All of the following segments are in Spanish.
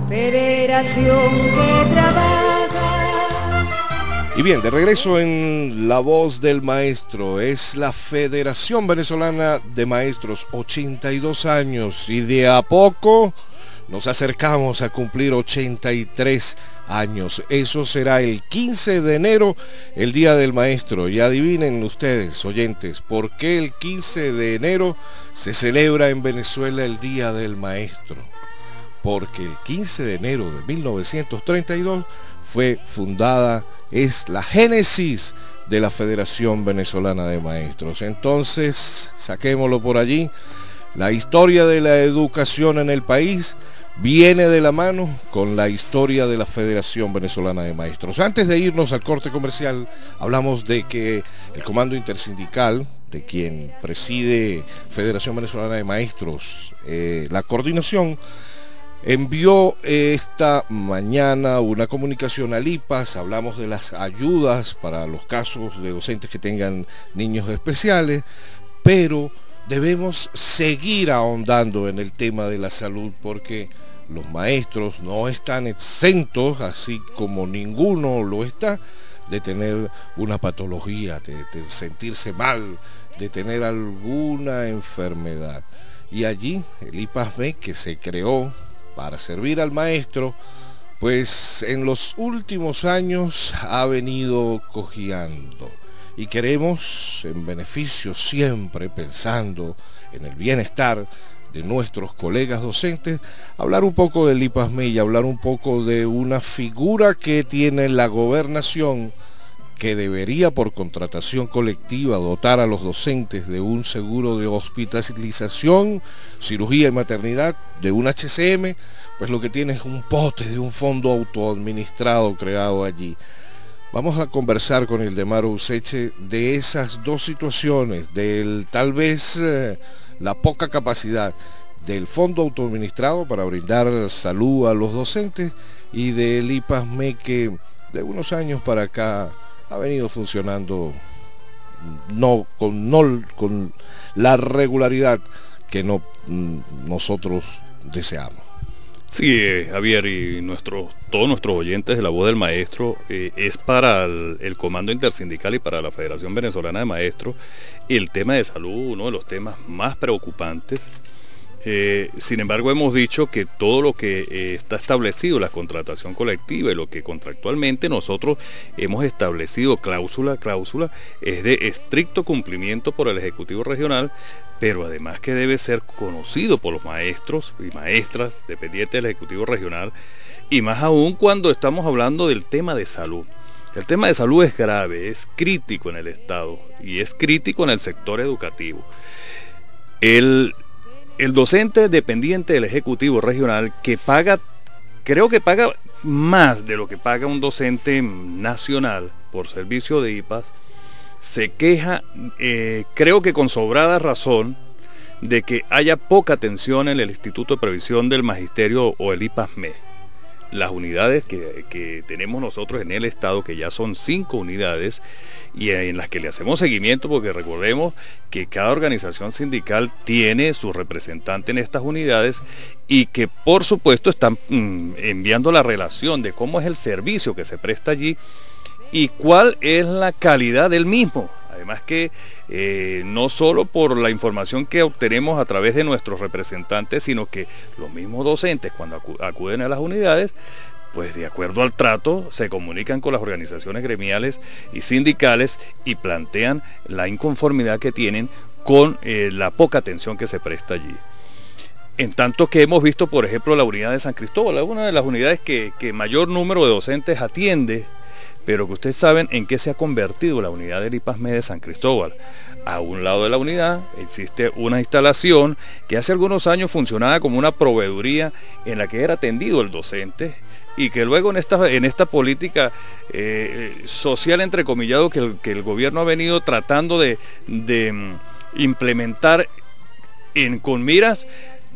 Federación que trabaja. Y bien, de regreso en La Voz del Maestro, es la Federación Venezolana de Maestros, 82 años, y de a poco nos acercamos a cumplir 83 años. Eso será el 15 de enero, el Día del Maestro. Y adivinen ustedes, oyentes, ¿por qué el 15 de enero se celebra en Venezuela el Día del Maestro? Porque el 15 de enero de 1932 fue fundada, es la génesis de la Federación Venezolana de Maestros. Entonces, saquémoslo por allí. La historia de la educación en el país viene de la mano con la historia de la Federación Venezolana de Maestros. Antes de irnos al corte comercial, hablamos de que el Comando Intersindical, de quien preside Federación Venezolana de Maestros, la coordinación, envió esta mañana una comunicación al IPAS. Hablamos de las ayudas para los casos de docentes que tengan niños especiales, pero debemos seguir ahondando en el tema de la salud, porque los maestros no están exentos, así como ninguno lo está, de tener una patología, de sentirse mal, de tener alguna enfermedad. Y allí el IPAS-B, que se creó para servir al maestro, pues en los últimos años ha venido cojeando. Y queremos, en beneficio siempre, pensando en el bienestar de nuestros colegas docentes, hablar un poco del IPAS-ME y hablar un poco de una figura que tiene la gobernación, que debería por contratación colectiva dotar a los docentes de un seguro de hospitalización, cirugía y maternidad, de un HCM, pues lo que tiene es un pote de un fondo autoadministrado creado allí. Vamos a conversar con Ildemaro Useche de esas dos situaciones, del tal vez la poca capacidad del fondo autoadministrado para brindar salud a los docentes y del IPAS-ME, que de unos años para acá ha venido funcionando no con la regularidad que nosotros deseamos. Sí, Javier, y todos nuestros oyentes de La Voz del Maestro, es para el Comando Intersindical y para la Federación Venezolana de Maestros el tema de salud, uno de los temas más preocupantes. Sin embargo, hemos dicho que todo lo que está establecido, la contratación colectiva y lo que contractualmente nosotros hemos establecido cláusula, es de estricto cumplimiento por el Ejecutivo Regional, pero además que debe ser conocido por los maestros y maestras dependientes del Ejecutivo Regional, y más aún cuando estamos hablando del tema de salud. El tema de salud es grave, es crítico en el Estado y es crítico en el sector educativo. El docente dependiente del Ejecutivo Regional, que creo que paga más de lo que paga un docente nacional por servicio de IPAS, se queja, creo que con sobrada razón, de que haya poca atención en el Instituto de Previsión del Magisterio o el IPAS-ME. Las unidades que tenemos nosotros en el Estado, que ya son 5 unidades, y en las que le hacemos seguimiento, porque recordemos que cada organización sindical tiene su representante en estas unidades y que por supuesto están enviando la relación de cómo es el servicio que se presta allí y cuál es la calidad del mismo. Además que no solo por la información que obtenemos a través de nuestros representantes, sino que los mismos docentes cuando acuden a las unidades, pues de acuerdo al trato se comunican con las organizaciones gremiales y sindicales y plantean la inconformidad que tienen con la poca atención que se presta allí. En tanto que hemos visto, por ejemplo, la unidad de San Cristóbal, una de las unidades que mayor número de docentes atiende, pero que ustedes saben en qué se ha convertido la unidad del IPAS-ME de San Cristóbal. A un lado de la unidad existe una instalación que hace algunos años funcionaba como una proveeduría en la que era atendido el docente, y que luego en esta política social, entrecomillado, que el gobierno ha venido tratando de implementar con miras,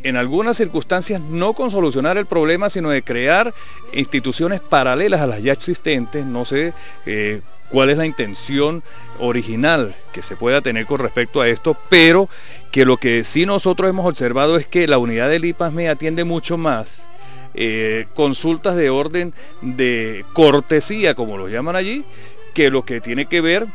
en algunas circunstancias, no con solucionar el problema, sino de crear instituciones paralelas a las ya existentes. No sé cuál es la intención original que se pueda tener con respecto a esto, pero que lo que sí nosotros hemos observado es que la unidad del IPAS-ME atiende mucho más consultas de orden de cortesía, como lo llaman allí, que lo que tiene que ver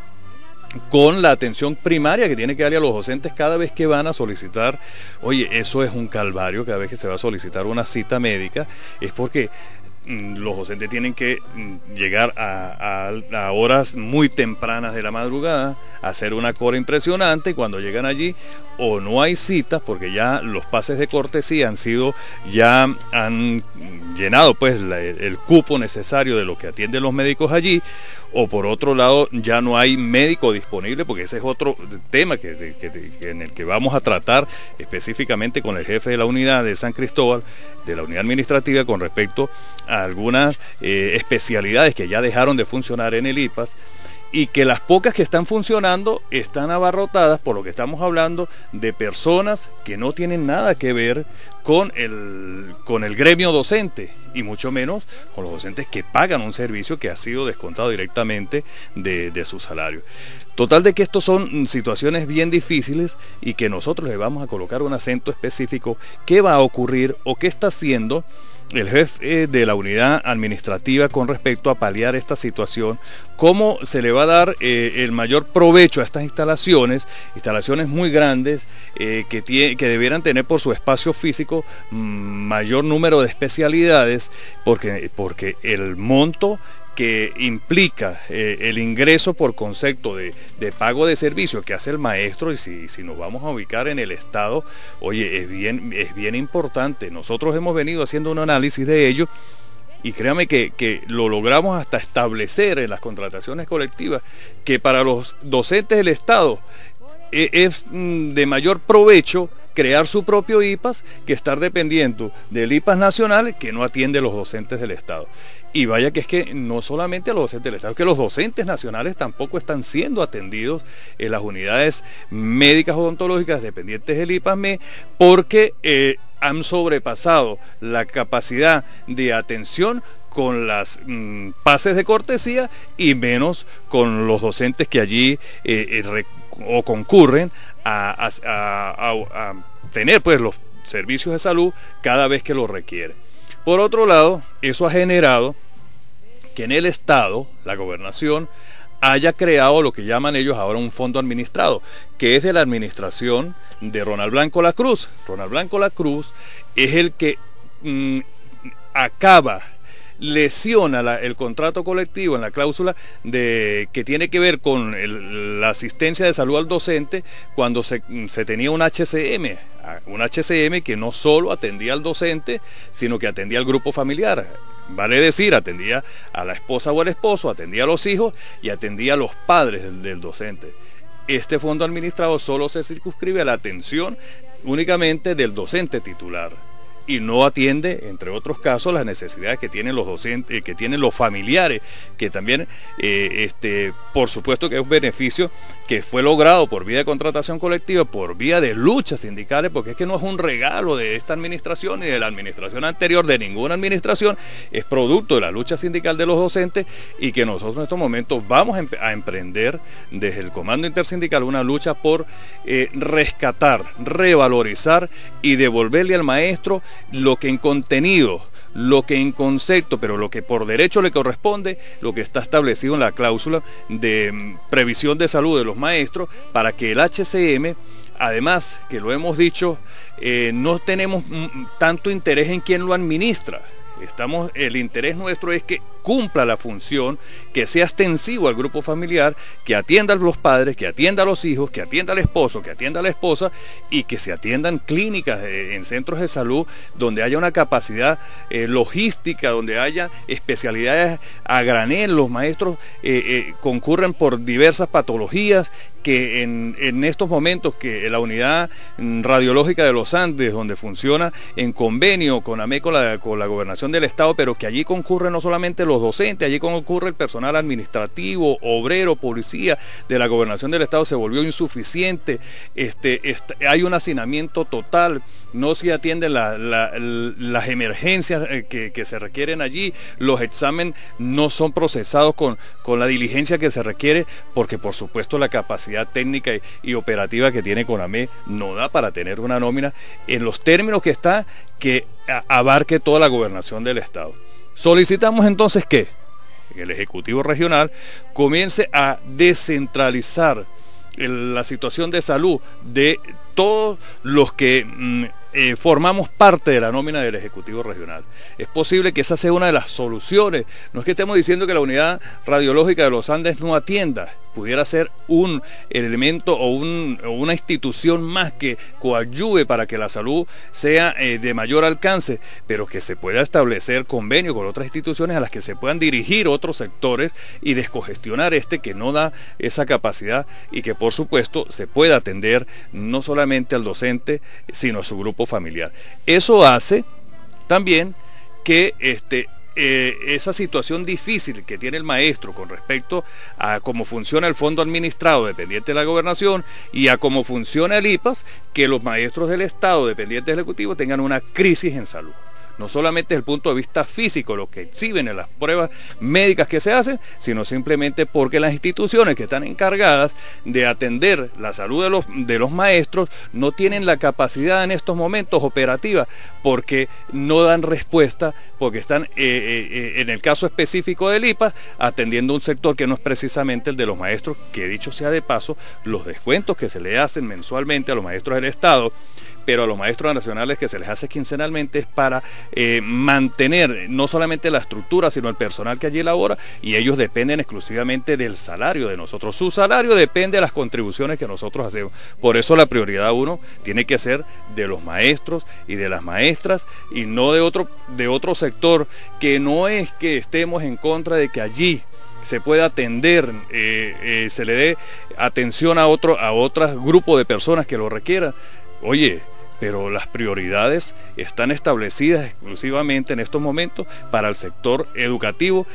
con la atención primaria que tiene que darle a los docentes cada vez que van a solicitar. Oye, eso es un calvario. Cada vez que se va a solicitar una cita médica es porque los docentes tienen que llegar a horas muy tempranas de la madrugada, hacer una cola impresionante, y cuando llegan allí o no hay citas porque ya los pases de cortesía han llenado pues el cupo necesario de lo que atienden los médicos allí, o por otro lado ya no hay médico disponible, porque ese es otro tema en el que vamos a tratar específicamente con el jefe de la unidad de San Cristóbal, de la unidad administrativa, con respecto a algunas especialidades que ya dejaron de funcionar en el IPAS, y que las pocas que están funcionando están abarrotadas, por lo que estamos hablando de personas que no tienen nada que ver con el gremio docente, y mucho menos con los docentes que pagan un servicio que ha sido descontado directamente de su salario. Total de que estos son situaciones bien difíciles, y que nosotros le vamos a colocar un acento específico. ¿Qué va a ocurrir o qué está haciendo el jefe de la unidad administrativa con respecto a paliar esta situación? ¿Cómo se le va a dar el mayor provecho a estas instalaciones muy grandes, que debieran tener por su espacio físico mayor número de especialidades, porque el monto que implica el ingreso por concepto de pago de servicio que hace el maestro, y si nos vamos a ubicar en el Estado, oye, es bien importante. Nosotros hemos venido haciendo un análisis de ello, y créame que lo logramos hasta establecer en las contrataciones colectivas que para los docentes del Estado es de mayor provecho crear su propio IPAS que estar dependiendo del IPAS nacional, que no atiende a los docentes del Estado. Y vaya que es que no solamente a los docentes del Estado, es que los docentes nacionales tampoco están siendo atendidos en las unidades médicas odontológicas dependientes del IPAS-ME, porque han sobrepasado la capacidad de atención con las pases de cortesía, y menos con los docentes que allí concurren a tener pues los servicios de salud cada vez que lo requiere. Por otro lado, eso ha generado que en el Estado, la gobernación, haya creado lo que llaman ellos ahora un fondo administrado, que es de la administración de Ronald Blanco La Cruz. Ronald Blanco La Cruz es el que lesiona el contrato colectivo en la cláusula que tiene que ver con la asistencia de salud al docente, cuando se tenía un HCM que no solo atendía al docente, sino que atendía al grupo familiar. Vale decir, atendía a la esposa o al esposo, atendía a los hijos y atendía a los padres del docente. Este fondo administrado solo se circunscribe a la atención únicamente del docente titular, y no atiende, entre otros casos, las necesidades que tienen los docentes, que tienen los familiares, que también, por supuesto que es un beneficio que fue logrado por vía de contratación colectiva, por vía de luchas sindicales, porque es que no es un regalo de esta administración ni de la administración anterior, de ninguna administración, es producto de la lucha sindical de los docentes, y que nosotros en estos momentos vamos a emprender desde el Comando Intersindical una lucha por rescatar, revalorizar y devolverle al maestro lo que en contenido, lo que en concepto, pero lo que por derecho le corresponde, lo que está establecido en la cláusula de previsión de salud de los maestros, para que el HCM, además, que lo hemos dicho, no tenemos tanto interés en quién lo administra. El interés nuestro es que cumpla la función, que sea extensivo al grupo familiar, que atienda a los padres, que atienda a los hijos, que atienda al esposo, que atienda a la esposa, y que se atiendan clínicas en centros de salud donde haya una capacidad logística, donde haya especialidades a granel. Los maestros concurren por diversas patologías, que en estos momentos que la unidad radiológica de los Andes, donde funciona en convenio con AME, con la gobernación del Estado, pero que allí concurren no solamente los docentes, allí concurre el personal administrativo, obrero, policía de la gobernación del Estado, se volvió insuficiente. Hay un hacinamiento total, no se atienden las emergencias que se requieren allí, los exámenes no son procesados con la diligencia que se requiere, porque por supuesto la capacidad técnica y operativa que tiene CONAME no da para tener una nómina en los términos que está, que abarque toda la gobernación del Estado. Solicitamos entonces que el Ejecutivo Regional comience a descentralizar la situación de salud de todos los que formamos parte de la nómina del Ejecutivo Regional. Es posible que esa sea una de las soluciones. No es que estemos diciendo que la unidad radiológica de los Andes no atienda, pudiera ser un elemento o una institución más que coadyuve para que la salud sea de mayor alcance, pero que se pueda establecer convenio con otras instituciones a las que se puedan dirigir otros sectores y descongestionar que no da esa capacidad, y que por supuesto se pueda atender no solamente al docente, sino a su grupo familiar. Eso hace también que esa situación difícil que tiene el maestro con respecto a cómo funciona el fondo administrado dependiente de la gobernación y a cómo funciona el IPAS, que los maestros del Estado dependientes del Ejecutivo tengan una crisis en salud. No solamente desde el punto de vista físico, lo que exhiben en las pruebas médicas que se hacen, sino simplemente porque las instituciones que están encargadas de atender la salud de los maestros no tienen la capacidad en estos momentos operativa, porque no dan respuesta, porque están, en el caso específico del IPA, atendiendo un sector que no es precisamente el de los maestros, que dicho sea de paso, los descuentos que se le hacen mensualmente a los maestros del Estado, pero a los maestros nacionales que se les hace quincenalmente, es para mantener no solamente la estructura, sino el personal que allí labora, y ellos dependen exclusivamente del salario de nosotros. Su salario depende de las contribuciones que nosotros hacemos. Por eso la prioridad uno tiene que ser de los maestros y de las maestras, y no de otro sector, que no es que estemos en contra de que allí se pueda atender, se le dé atención a otro grupo de personas que lo requieran. Oye, pero las prioridades están establecidas exclusivamente en estos momentos para el sector educativo,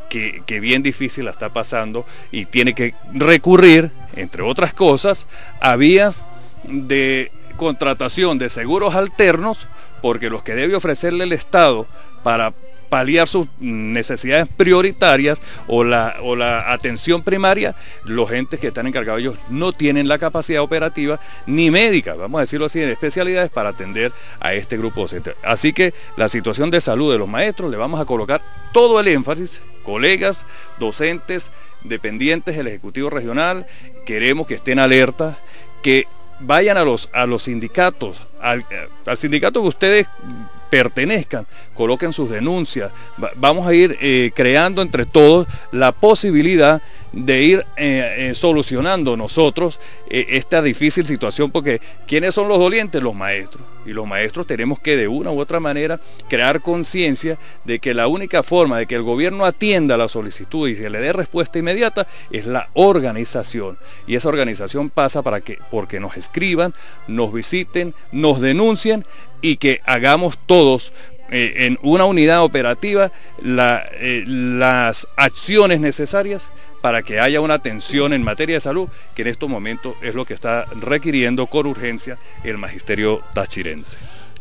que bien difícil la está pasando y tiene que recurrir, entre otras cosas, a vías de contratación de seguros alternos, porque los que debe ofrecerle el Estado para paliar sus necesidades prioritarias o la atención primaria, los entes que están encargados ellos no tienen la capacidad operativa ni médica, vamos a decirlo así, en especialidades para atender a este grupo docente. Así que la situación de salud de los maestros le vamos a colocar todo el énfasis, colegas, docentes, dependientes del Ejecutivo Regional, queremos que estén alerta, que vayan a los sindicatos, al sindicato que ustedes pertenezcan, coloquen sus denuncias. Vamos a ir creando entre todos la posibilidad de ir solucionando nosotros esta difícil situación, porque ¿quiénes son los dolientes? Los maestros. Y los maestros tenemos que de una u otra manera crear conciencia de que la única forma de que el gobierno atienda la solicitud y se le dé respuesta inmediata es la organización. Y esa organización pasa porque nos escriban, nos visiten, nos denuncien, y que hagamos todos en una unidad operativa las acciones necesarias para que haya una atención en materia de salud, que en estos momentos es lo que está requiriendo con urgencia el magisterio tachirense.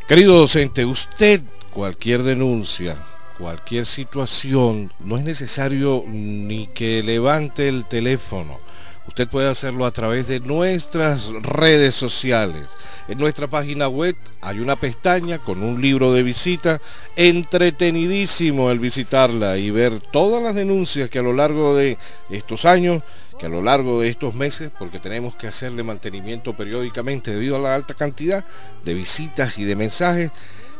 Querido docente, usted, cualquier denuncia, cualquier situación, no es necesario ni que levante el teléfono. Usted puede hacerlo a través de nuestras redes sociales. En nuestra página web hay una pestaña con un libro de visita, entretenidísimo el visitarla y ver todas las denuncias que a lo largo de estos años, que a lo largo de estos meses, porque tenemos que hacerle mantenimiento periódicamente debido a la alta cantidad de visitas y de mensajes.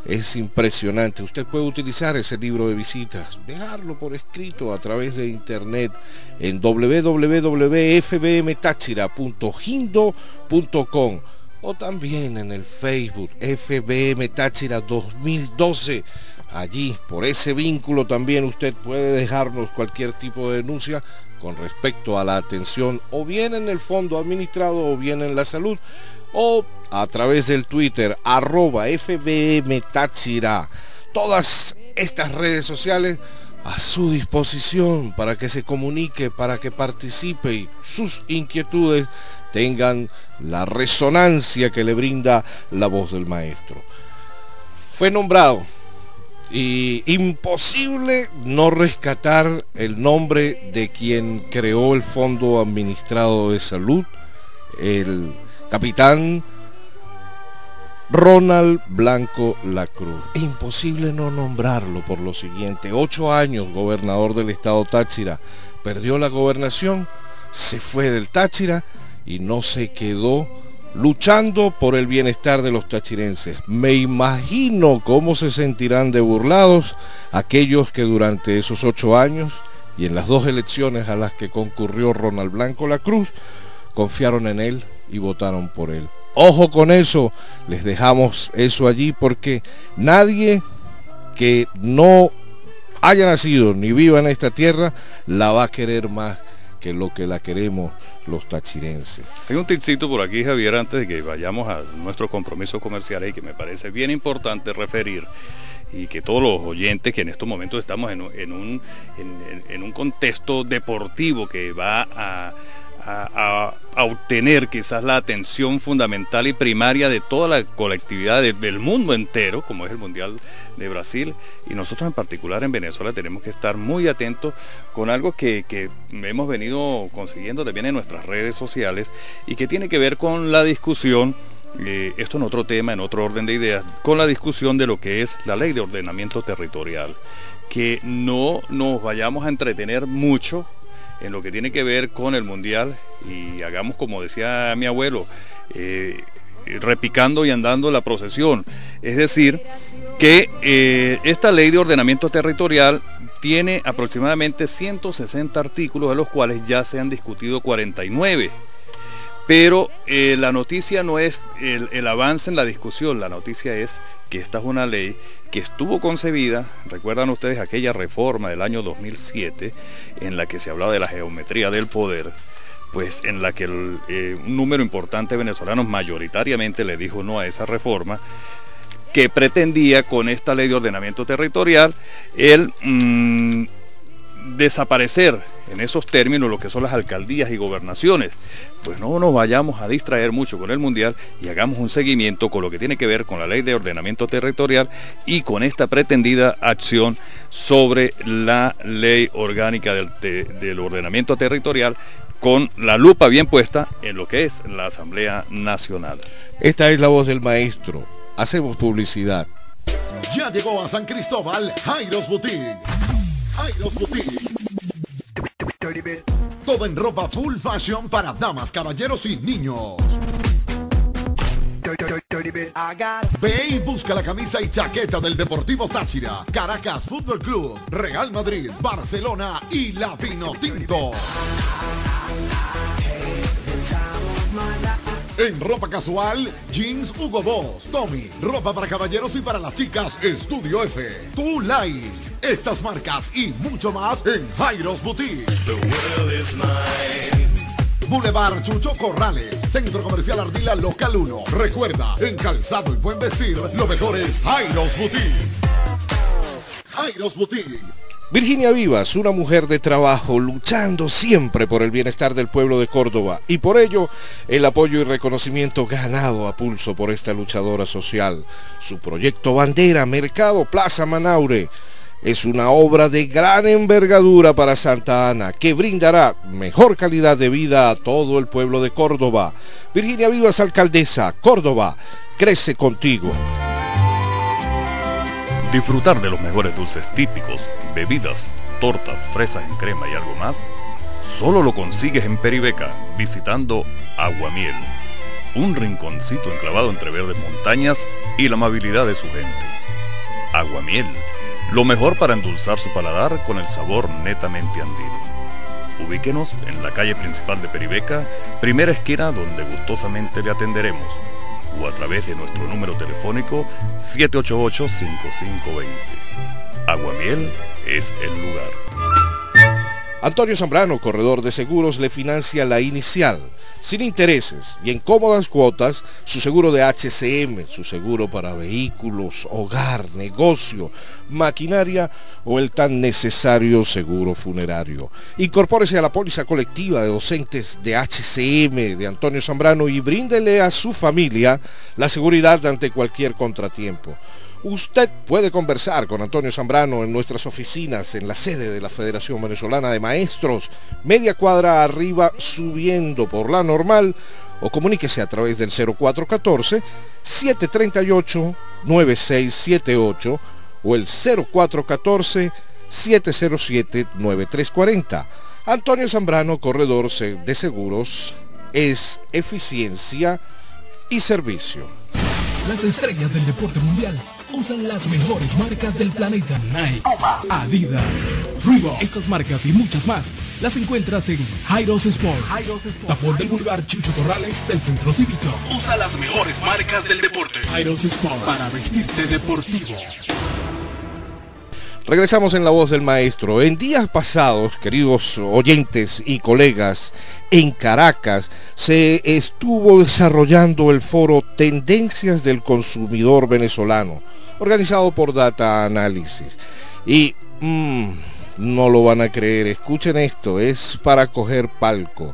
Es impresionante. Usted puede utilizar ese libro de visitas, dejarlo por escrito a través de internet en www.fbmtachira.hindo.com o también en el Facebook FBM Táchira 2012. Allí, por ese vínculo, también usted puede dejarnos cualquier tipo de denuncia con respecto a la atención, o bien en el fondo administrado o bien en la salud, o a través del Twitter @FBM Táchira. Todas estas redes sociales a su disposición para que se comunique, para que participe y sus inquietudes tengan la resonancia que le brinda la voz del maestro. Fue nombrado y imposible no rescatar el nombre de quien creó el Fondo Administrado de Salud, el capitán Ronald Blanco Lacruz. Es imposible no nombrarlo por lo siguiente. 8 años gobernador del estado Táchira. Perdió la gobernación, se fue del Táchira y no se quedó luchando por el bienestar de los tachirenses. Me imagino cómo se sentirán de burlados aquellos que durante esos 8 años y en las 2 elecciones a las que concurrió Ronald Blanco Lacruz, confiaron en él y votaron por él. Ojo con eso, les dejamos eso allí porque nadie que no haya nacido ni viva en esta tierra la va a querer más que lo que la queremos los tachirenses. Hay un tipcito por aquí, Javier, antes de que vayamos a nuestros compromisos comerciales y que me parece bien importante referir, y que todos los oyentes que en estos momentos estamos en un contexto deportivo que va a obtener quizás la atención fundamental y primaria de toda la colectividad del mundo entero, como es el Mundial de Brasil, y nosotros en particular en Venezuela tenemos que estar muy atentos con algo que hemos venido consiguiendo también en nuestras redes sociales y que tiene que ver con la discusión, esto en otro tema, en otro orden de ideas, con la discusión de lo que es la ley de ordenamiento territorial, que no nos vayamos a entretener mucho en lo que tiene que ver con el mundial y hagamos como decía mi abuelo, repicando y andando la procesión. Es decir, que esta ley de ordenamiento territorial tiene aproximadamente 160 artículos, de los cuales ya se han discutido 49. Pero la noticia no es el avance en la discusión, la noticia es que esta es una ley que estuvo concebida, recuerdan ustedes aquella reforma del año 2007, en la que se hablaba de la geometría del poder, pues en la que un número importante de venezolanos mayoritariamente le dijo no a esa reforma, que pretendía con esta ley de ordenamiento territorial el desaparecer en esos términos lo que son las alcaldías y gobernaciones. Pues no nos vayamos a distraer mucho con el mundial y hagamos un seguimiento con lo que tiene que ver con la ley de ordenamiento territorial y con esta pretendida acción sobre la ley orgánica del ordenamiento territorial, con la lupa bien puesta en lo que es la Asamblea Nacional. Esta es la voz del maestro. Hacemos publicidad. Ya llegó a San Cristóbal Jairos Boutique. Jairos Boutique. Todo en ropa full fashion para damas, caballeros y niños. Ve y busca la camisa y chaqueta del Deportivo Táchira, Caracas Fútbol Club, Real Madrid, Barcelona y la Vinotinto. En ropa casual, jeans Hugo Boss, Tommy, ropa para caballeros y para las chicas, Estudio F, Too Light. Estas marcas y mucho más en Jairos Boutique. Boulevard Chucho Corrales, Centro Comercial Ardila Local 1. Recuerda, en calzado y buen vestir, lo mejor es Jairos Boutique. Jairos Boutique. Virginia Vivas, una mujer de trabajo, luchando siempre por el bienestar del pueblo de Córdoba y por ello el apoyo y reconocimiento ganado a pulso por esta luchadora social. Su proyecto bandera, Mercado Plaza Manaure, es una obra de gran envergadura para Santa Ana que brindará mejor calidad de vida a todo el pueblo de Córdoba. Virginia Vivas, alcaldesa, Córdoba, crece contigo. Disfrutar de los mejores dulces típicos, bebidas, tortas, fresas en crema y algo más, solo lo consigues en Peribeca, visitando Aguamiel, un rinconcito enclavado entre verdes montañas y la amabilidad de su gente. Aguamiel, lo mejor para endulzar su paladar con el sabor netamente andino. Ubíquenos en la calle principal de Peribeca, primera esquina, donde gustosamente le atenderemos, o a través de nuestro número telefónico 788-5520. Aguamiel es el lugar. Antonio Zambrano, corredor de seguros, le financia la inicial, sin intereses y en cómodas cuotas, su seguro de HCM, su seguro para vehículos, hogar, negocio, maquinaria o el tan necesario seguro funerario. Incorpórese a la póliza colectiva de docentes de HCM de Antonio Zambrano y bríndele a su familia la seguridad ante cualquier contratiempo. Usted puede conversar con Antonio Zambrano en nuestras oficinas en la sede de la Federación Venezolana de Maestros, media cuadra arriba subiendo por la Normal, o comuníquese a través del 0414-738-9678 o el 0414-707-9340. Antonio Zambrano, corredor de seguros, es eficiencia y servicio. Las estrellas del deporte mundial usan las mejores marcas del planeta. Nike, Adidas, Reebok. Estas marcas y muchas más las encuentras en Jairos Sport. Tapón del Boulevard Chucho Corrales del Centro Cívico. Usa las mejores marcas del deporte. Jairos Sport, para vestirte deportivo. Regresamos en La Voz del Maestro. En días pasados, queridos oyentes y colegas, en Caracas se estuvo desarrollando el foro Tendencias del Consumidor Venezolano, organizado por Data Analysis. Y no lo van a creer, escuchen esto, es para coger palco.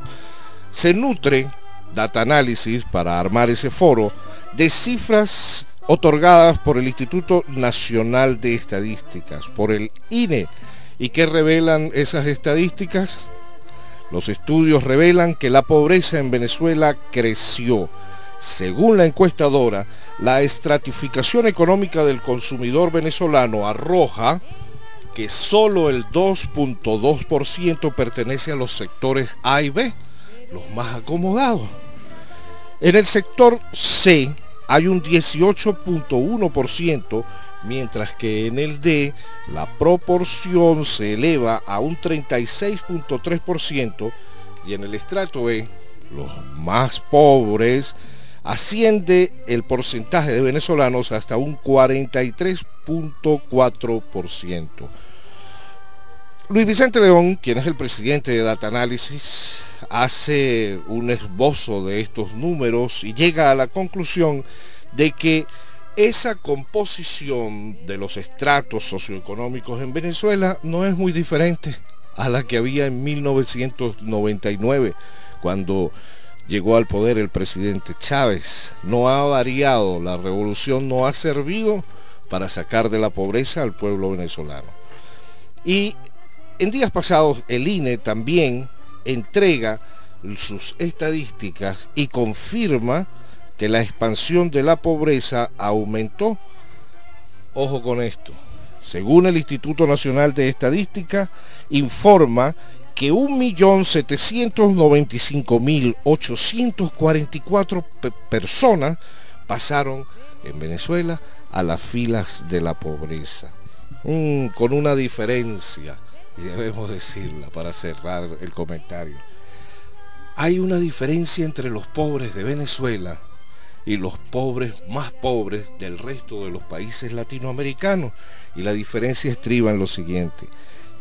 Se nutre Data Analysis para armar ese foro de cifras otorgadas por el Instituto Nacional de Estadísticas, por el INE. ¿Y qué revelan esas estadísticas? Los estudios revelan que la pobreza en Venezuela creció. Según la encuestadora, la estratificación económica del consumidor venezolano arroja que solo el 2.2% pertenece a los sectores A y B, los más acomodados. En el sector C hay un 18.1%, mientras que en el D la proporción se eleva a un 36.3%, y en el estrato E, los más pobres, asciende el porcentaje de venezolanos hasta un 43.4%. Luis Vicente León, quien es el presidente de Data Analysis, hace un esbozo de estos números y llega a la conclusión de que esa composición de los estratos socioeconómicos en Venezuela no es muy diferente a la que había en 1999, cuando llegó al poder el presidente Chávez. No ha variado, la revolución no ha servido para sacar de la pobreza al pueblo venezolano. Y en días pasados el INE también entrega sus estadísticas y confirma que la expansión de la pobreza aumentó. Ojo con esto. Según el Instituto Nacional de Estadística, informa que 1.795.844 personas pasaron en Venezuela a las filas de la pobreza. Con una diferencia, y debemos decirla para cerrar el comentario. Hay una diferencia entre los pobres de Venezuela y los pobres más pobres del resto de los países latinoamericanos, y la diferencia estriba en lo siguiente: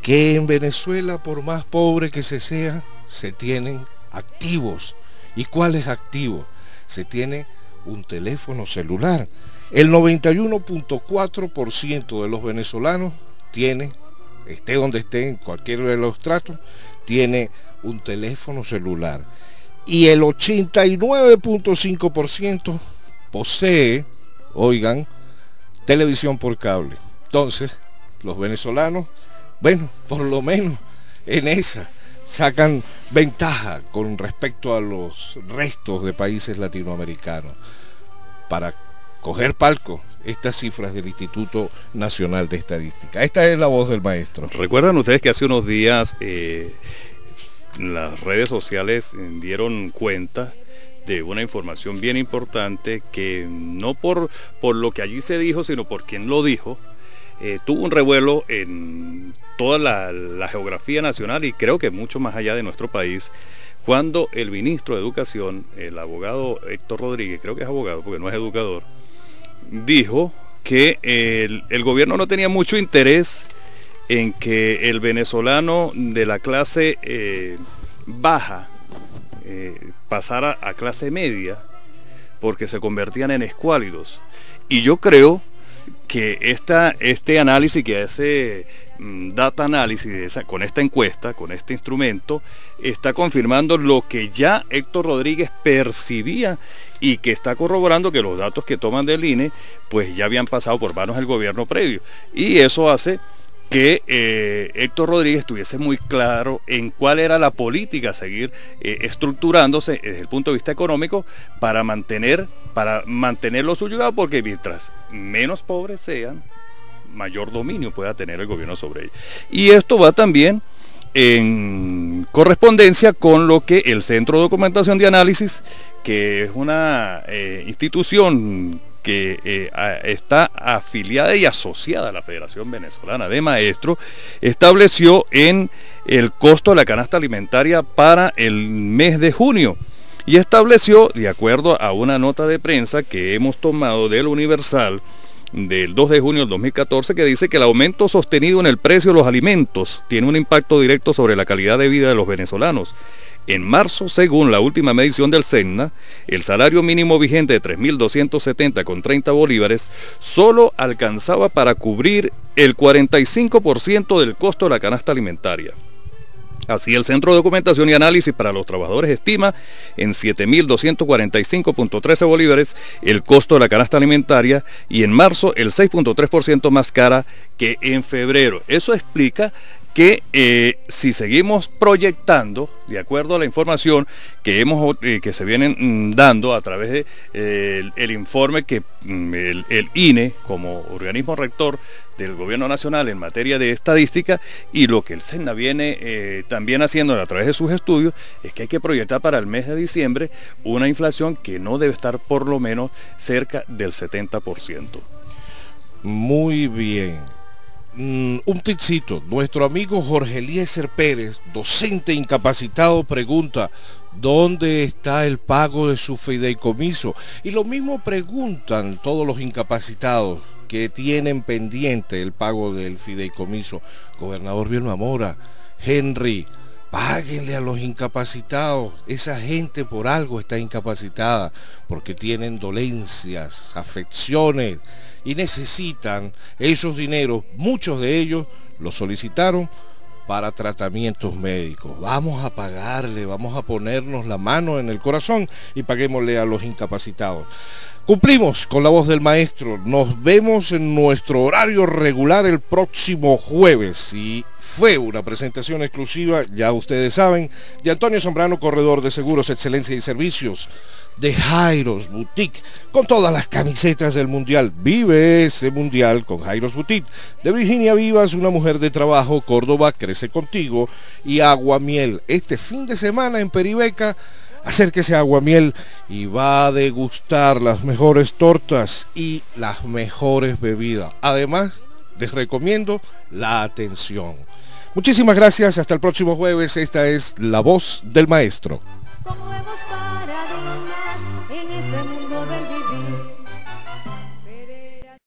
que en Venezuela, por más pobre que se sea, se tienen activos. ¿Y cuáles activos? Se tiene un teléfono celular. El 91.4% de los venezolanos tiene, esté donde esté, en cualquiera de los tratos, tiene un teléfono celular. Y el 89.5% posee, oigan, televisión por cable. Entonces, los venezolanos, bueno, por lo menos en esa sacan ventaja con respecto a los restos de países latinoamericanos. Para coger palco estas cifras del Instituto Nacional de Estadística. Esta es La Voz del Maestro. ¿Recuerdan ustedes que hace unos días las redes sociales dieron cuenta de una información bien importante que no por lo que allí se dijo, sino por quien lo dijo? Tuvo un revuelo en toda la geografía nacional y creo que mucho más allá de nuestro país, cuando el ministro de Educación, el abogado Héctor Rodríguez, creo que es abogado porque no es educador, dijo que el gobierno no tenía mucho interés en que el venezolano de la clase baja pasara a clase media, porque se convertían en escuálidos. Y yo creo que este análisis que hace Data Analysis con esta encuesta, con este instrumento, está confirmando lo que ya Héctor Rodríguez percibía y que está corroborando que los datos que toman del INE pues ya habían pasado por manos del gobierno previo, y eso hace que Héctor Rodríguez estuviese muy claro en cuál era la política a seguir estructurándose desde el punto de vista económico para mantenerlo subyugado, porque mientras menos pobres sean, mayor dominio pueda tener el gobierno sobre ellos. Y esto va también en correspondencia con lo que el Centro de Documentación de Análisis, que es una institución que está afiliada y asociada a la Federación Venezolana de Maestros, estableció en el costo de la canasta alimentaria para el mes de junio, y estableció, de acuerdo a una nota de prensa que hemos tomado del Universal del 2 de junio del 2014, que dice que el aumento sostenido en el precio de los alimentos tiene un impacto directo sobre la calidad de vida de los venezolanos. En marzo, según la última medición del SENA, el salario mínimo vigente de 3.270,30 bolívares solo alcanzaba para cubrir el 45% del costo de la canasta alimentaria. Así, el Centro de Documentación y Análisis para los Trabajadores estima en 7.245,13 bolívares el costo de la canasta alimentaria, y en marzo el 6,3% más cara que en febrero. Eso explica que si seguimos proyectando, de acuerdo a la información que se vienen dando a través de el informe que el INE, como organismo rector del gobierno nacional en materia de estadística, y lo que el SENA viene también haciendo a través de sus estudios, es que hay que proyectar para el mes de diciembre una inflación que no debe estar por lo menos cerca del 70%. Muy bien. Un tipcito, nuestro amigo Jorge Eliezer Pérez, docente incapacitado, pregunta: ¿dónde está el pago de su fideicomiso? Y lo mismo preguntan todos los incapacitados que tienen pendiente el pago del fideicomiso. Gobernador Vilma Mora, Henry, páguenle a los incapacitados. Esa gente por algo está incapacitada, porque tienen dolencias, afecciones, y necesitan esos dineros. Muchos de ellos los solicitaron para tratamientos médicos. Vamos a pagarle, vamos a ponernos la mano en el corazón y paguémosle a los incapacitados. Cumplimos con La Voz del Maestro. Nos vemos en nuestro horario regular el próximo jueves, y fue una presentación exclusiva, ya ustedes saben, de Antonio Zambrano, corredor de seguros, excelencia y servicios, de Jairos Boutique, con todas las camisetas del Mundial. Vive ese Mundial con Jairos Boutique. De Virginia Vivas, una mujer de trabajo, Córdoba crece contigo, y Aguamiel. Este fin de semana en Peribeca, acérquese a Aguamiel y va a degustar las mejores tortas y las mejores bebidas. Además, les recomiendo la atención. Muchísimas gracias, hasta el próximo jueves. Esta es La Voz del Maestro. Como hemos